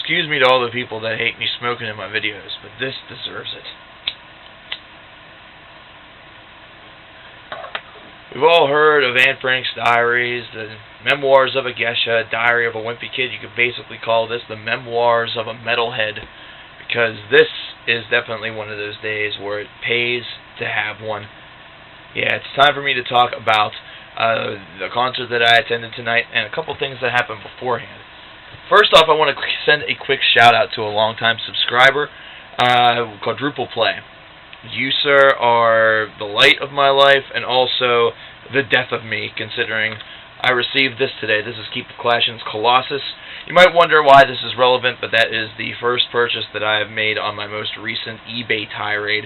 excuse me to all the people that hate me smoking in my videos, but this deserves it. We've all heard of Anne Frank's diaries, the Memoirs of a Geisha, Diary of a Wimpy Kid. You could basically call this the Memoirs of a Metalhead, because this is definitely one of those days where it pays to have one. Yeah, it's time for me to talk about the concert that I attended tonight and a couple things that happened beforehand. First off, I want to send a quick shout out to a longtime subscriber, Quadruple Play. You, sir, are the light of my life and also the death of me, considering I received this today. This is Keep the Clashing's Colossus. You might wonder why this is relevant, but that is the first purchase that I have made on my most recent eBay tirade,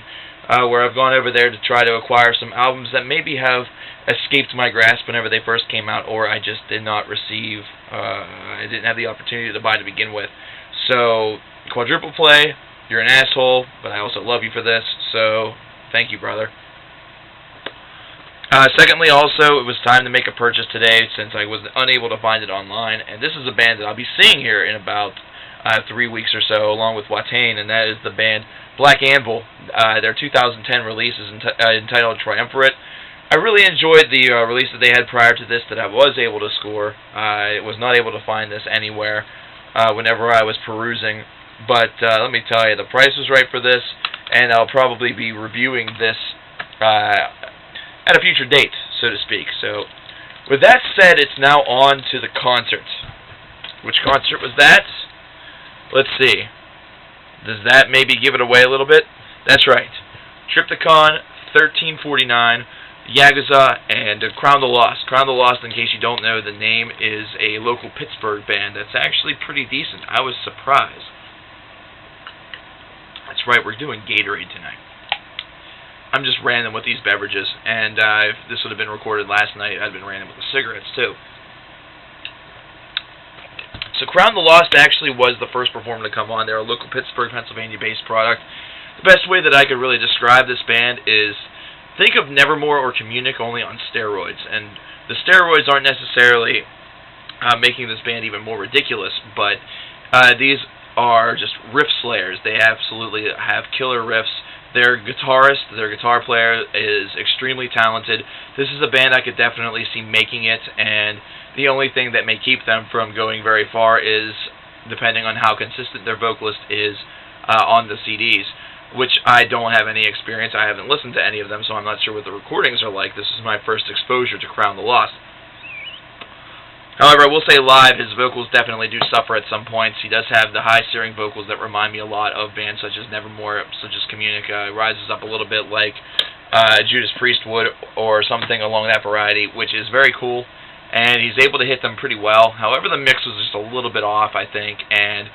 where I've gone over there to try to acquire some albums that maybe have escaped my grasp whenever they first came out, or I just did not receive, I didn't have the opportunity to buy to begin with. So, Quadruple Play, you're an asshole, but I also love you for this, so thank you, brother. Secondly, also, it was time to make a purchase today since I was unable to find it online, and this is a band that I'll be seeing here in about 3 weeks or so, along with Watain, and that is the band Black Anvil. Their 2010 release is entitled Triumvirate. I really enjoyed the release that they had prior to this that I was able to score. I was not able to find this anywhere whenever I was perusing, but let me tell you, the price was right for this, and I'll probably be reviewing this at a future date, so to speak. So, with that said, it's now on to the concert. Which concert was that? Let's see. Does that maybe give it away a little bit? That's right. Triptykon, 1349, Yakuza, and Crown the Lost. Crown the Lost, in case you don't know, the name is a local Pittsburgh band that's actually pretty decent. I was surprised. That's right, we're doing Gatorade tonight. I'm just random with these beverages, and if this would have been recorded last night, I'd been random with the cigarettes, too. So Crown the Lost actually was the first performer to come on. They're a local Pittsburgh, Pennsylvania-based product. The best way that I could really describe this band is think of Nevermore or Communic only on steroids. And the steroids aren't necessarily making this band even more ridiculous, but these are just riff slayers. They absolutely have killer riffs. Their guitarist, their guitar player, is extremely talented. This is a band I could definitely see making it, and the only thing that may keep them from going very far is depending on how consistent their vocalist is on the CDs, which I don't have any experience. I haven't listened to any of them, so I'm not sure what the recordings are like. This is my first exposure to Crown the Lost. However, I will say live, his vocals definitely do suffer at some points. He does have the high-steering vocals that remind me a lot of bands such as Nevermore, such as Communic. Rises up a little bit like Judas Priest would, or something along that variety, which is very cool. And he's able to hit them pretty well. However, the mix was just a little bit off, I think. And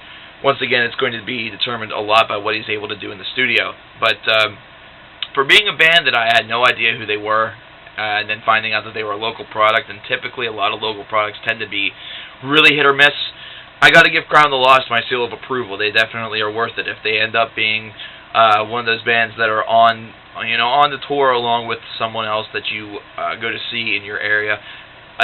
once again, it's going to be determined a lot by what he's able to do in the studio. But for being a band that I had no idea who they were, and then finding out that they were a local product, and typically a lot of local products tend to be really hit or miss, I got to give Crown the Lost my seal of approval. They definitely are worth it. If they end up being one of those bands that are on the tour along with someone else that you go to see in your area,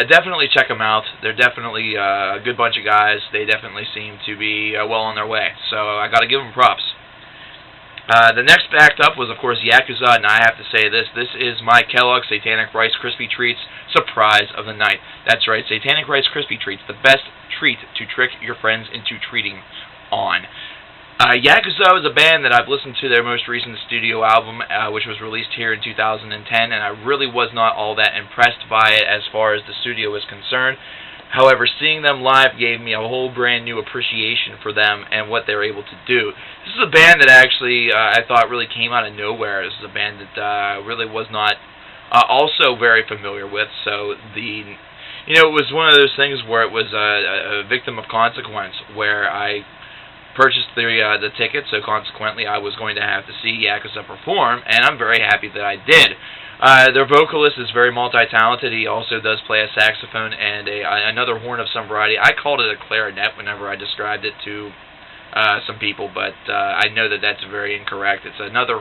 definitely check them out. They're definitely a good bunch of guys. They definitely seem to be well on their way. So I got to give them props. The next act up was, of course, Yakuza, and I have to say this. This is my Kellogg's Satanic Rice Krispie Treats surprise of the night. That's right, Satanic Rice Krispie Treats, the best treat to trick your friends into treating on. Yakuza is a band that I've listened to their most recent studio album, which was released here in 2010, and I really was not all that impressed by it as far as the studio is concerned. However, seeing them live gave me a whole brand new appreciation for them and what they're able to do. This is a band that actually I thought really came out of nowhere. This is a band that I really was not also very familiar with. So it was one of those things where it was a victim of consequence, where I purchased the ticket, so consequently I was going to have to see Yakuza perform, and I'm very happy that I did. Their vocalist is very multi-talented. He also does play a saxophone and another horn of some variety. I called it a clarinet whenever I described it to some people, but I know that that's very incorrect. It's another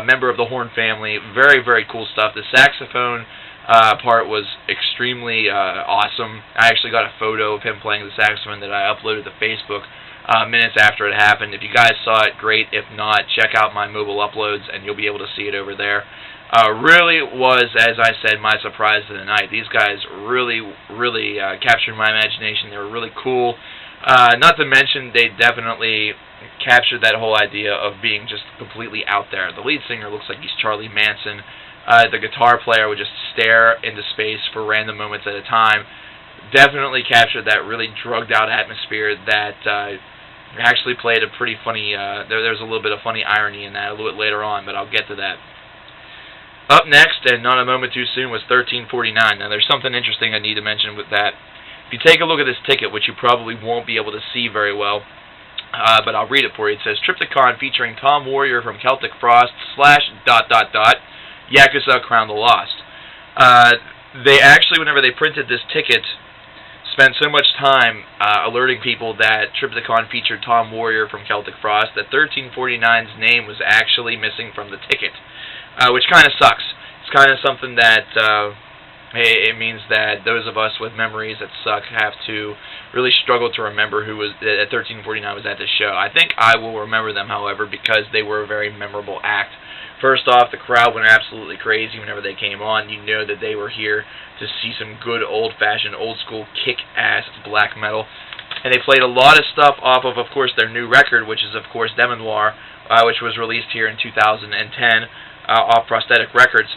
member of the horn family. Very, very cool stuff. The saxophone part was extremely awesome. I actually got a photo of him playing the saxophone that I uploaded to Facebook minutes after it happened. If you guys saw it, great. If not, check out my mobile uploads, and you'll be able to see it over there. Really was, as I said, my surprise of the night. These guys really captured my imagination. They were really cool. Not to mention, they definitely captured that whole idea of being just completely out there. The lead singer looks like he's Charlie Manson. The guitar player would just stare into space for random moments at a time. Definitely captured that really drugged-out atmosphere that actually played a pretty funny... there's a little bit of funny irony in that a little bit later on, but I'll get to that. Up next, and not a moment too soon, was 1349. Now, there's something interesting I need to mention with that. If you take a look at this ticket, which you probably won't be able to see very well, but I'll read it for you. It says, Triptykon featuring Tom Warrior from Celtic Frost / ... Yakuza Crown the Lost. They actually, whenever they printed this ticket, spent so much time alerting people that Triptykon featured Tom Warrior from Celtic Frost that 1349's name was actually missing from the ticket, which kind of sucks. It's kind of something that it means that those of us with memories that suck have to really struggle to remember who was at 1349 was at this show. I think I will remember them, however, because they were a very memorable act. First off, the crowd went absolutely crazy whenever they came on. You know that they were here to see some good old-fashioned, old-school, kick-ass black metal. And they played a lot of stuff off of course, their new record, which is, of course, Demenoir, which was released here in 2010 off Prosthetic Records,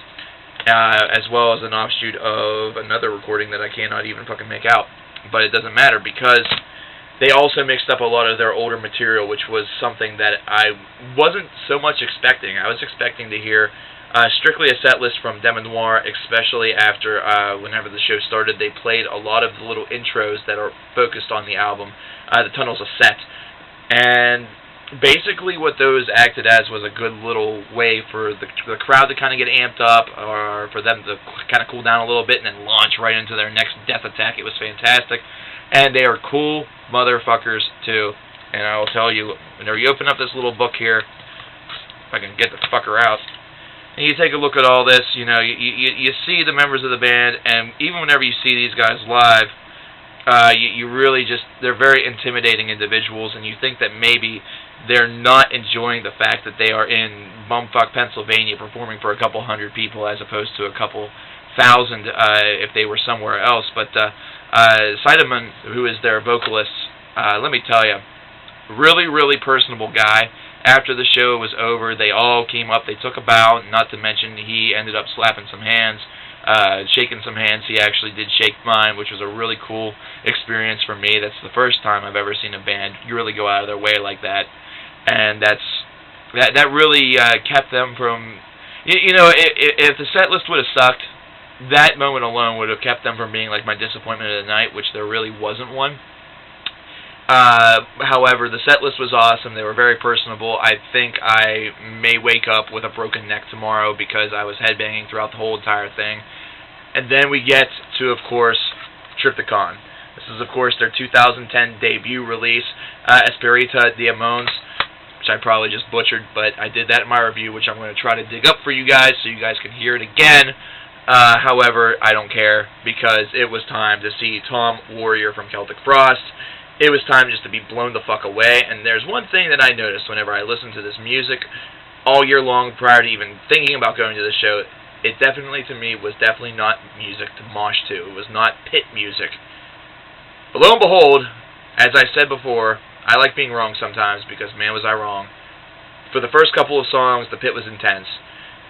as well as an offshoot of another recording that I cannot even fucking make out. But it doesn't matter, because they also mixed up a lot of their older material, which was something that I wasn't so much expecting. I was expecting to hear strictly a set list from Demenoir, especially after whenever the show started. They played a lot of the little intros that are focused on the album, the Tunnels of Set. And basically what those acted as was a good little way for the crowd to kind of get amped up, or for them to kind of cool down a little bit and then launch right into their next death attack. It was fantastic. And they are cool motherfuckers, too. And I will tell you, whenever you open up this little book here, if I can get the fucker out, and you take a look at all this, you know, you see the members of the band, and even whenever you see these guys live, you really just, they're very intimidating individuals, and you think that maybe they're not enjoying the fact that they are in bumfuck Pennsylvania performing for a couple hundred people as opposed to a couple thousand if they were somewhere else. But Seidemann, who is their vocalist, let me tell you, really personable guy. After the show was over, they all came up, they took a bow, not to mention he ended up slapping some hands, shaking some hands. He actually did shake mine, which was a really cool experience for me. That's the first time I've ever seen a band really go out of their way like that. And that really kept them from, you know, if the set list would have sucked, that moment alone would have kept them from being like my disappointment of the night, which there really wasn't one. However, the set list was awesome. They were very personable. I think I may wake up with a broken neck tomorrow because I was headbanging throughout the whole entire thing. And then we get to, of course, Triptykon. This is, of course, their 2010 debut release, Espirita Diamonds, which I probably just butchered, but I did that in my review, which I'm going to try to dig up for you guys so you guys can hear it again. However, I don't care, because it was time to see Tom Warrior from Celtic Frost. It was time just to be blown the fuck away. And there's one thing that I noticed whenever I listened to this music all year long prior to even thinking about going to the show. It definitely, to me, was definitely not music to mosh to. It was not pit music. But lo and behold, as I said before, I like being wrong sometimes, because man was I wrong. For the first couple of songs, the pit was intense.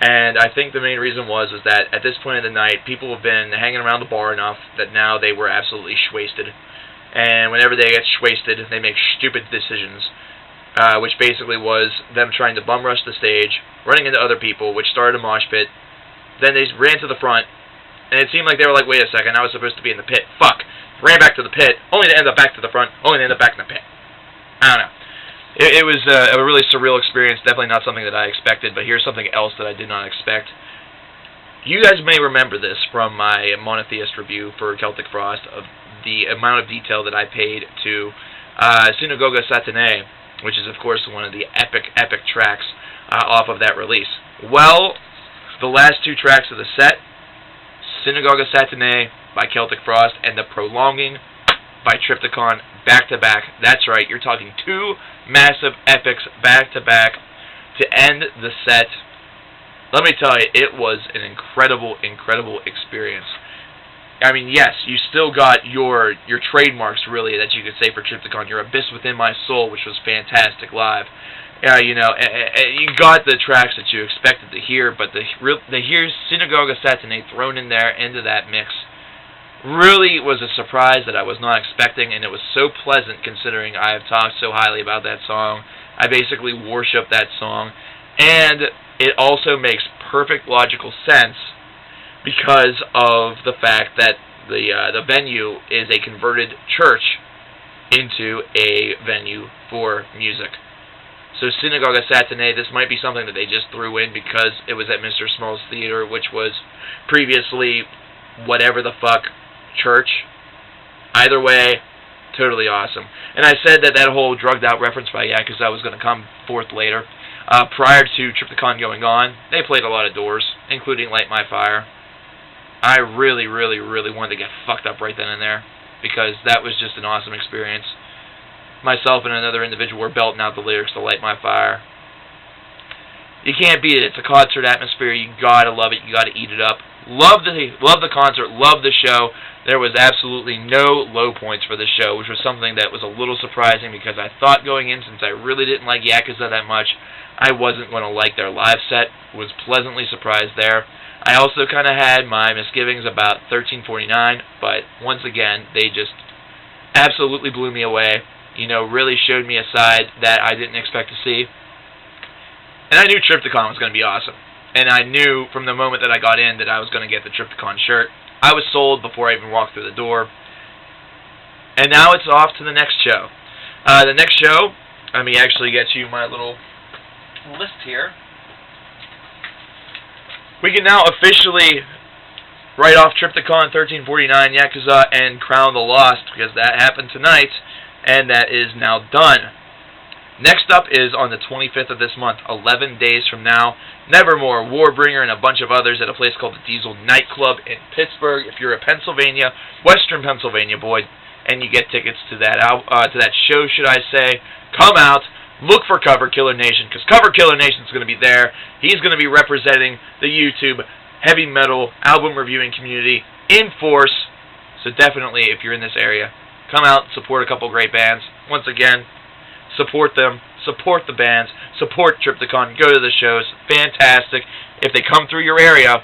And I think the main reason was that at this point of the night, people have been hanging around the bar enough that now they were absolutely shwasted. And whenever they get shwasted, they make stupid decisions, which basically was them trying to bum rush the stage, running into other people, which started a mosh pit. Then they ran to the front, and it seemed like they were like, wait a second, I was supposed to be in the pit. Fuck. Ran back to the pit, only to end up back to the front, only to end up back in the pit. I don't know. It was a really surreal experience, definitely not something that I expected, but here's something else that I did not expect. You guys may remember this from my Monotheist review for Celtic Frost, of the amount of detail that I paid to Synagoga Satanée, which is, of course, one of the epic tracks off of that release. Well, the last two tracks of the set, Synagoga Satanée by Celtic Frost and The Prolonging by Triptykon, back-to-back. That's right, you're talking 2 massive epics back-to-back to end the set. Let me tell you, it was an incredible, incredible experience. I mean, yes, you still got your trademarks, really, that you could say for Triptykon. Your Abyss Within My Soul, which was fantastic live. You know, you got the tracks that you expected to hear, but the here's Synagogue of Satane thrown in there into that mix really was a surprise that I was not expecting, and it was so pleasant considering I have talked so highly about that song. I basically worship that song, and it also makes perfect logical sense because of the fact that the venue is a converted church into a venue for music. So Synagogue of Satane, this might be something that they just threw in because it was at Mr. Small's Theater, which was previously whatever the fuck church. Either way, totally awesome. And I said that whole drugged out reference by Yakuza was going to come forth later. Prior to Triptykon going on, they played a lot of Doors, including Light My Fire. I really, really, really wanted to get fucked up right then and there because that was just an awesome experience. Myself and another individual were belting out the lyrics to Light My Fire. You can't beat it. It's a concert atmosphere. You gotta love it. You gotta eat it up. Love the concert. Love the show. There was absolutely no low points for the show, which was something that was a little surprising because I thought going in, since I really didn't like Yakuza that much, I wasn't going to like their live set. Was pleasantly surprised there. I also kind of had my misgivings about 1349, but once again, they just absolutely blew me away. You know, really showed me a side that I didn't expect to see. And I knew Triptykon was going to be awesome. And I knew from the moment that I got in that I was going to get the Triptykon shirt. I was sold before I even walked through the door. And now it's off to the next show. The next show, let me actually get you my little list here. We can now officially write off Triptykon 1349 Yakuza and crown the Lost, because that happened tonight, and that is now done. Next up is on the 25th of this month, 11 days from now, Nevermore, Warbringer, and a bunch of others at a place called the Diesel Nightclub in Pittsburgh. If you're a Pennsylvania, Western Pennsylvania boy, and you get tickets to that show, should I say, come out, look for coverkillernation, because coverkillernation is going to be there. He's going to be representing the YouTube heavy metal album reviewing community in force. So definitely, if you're in this area, come out, support a couple great bands. Once again, support them, support the bands, support Triptykon, go to the shows. Fantastic. If they come through your area,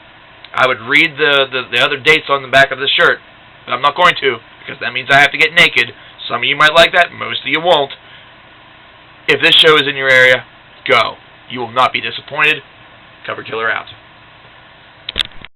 I would read the other dates on the back of the shirt. But I'm not going to, because that means I have to get naked. Some of you might like that, most of you won't. If this show is in your area, go. You will not be disappointed. Coverkiller out.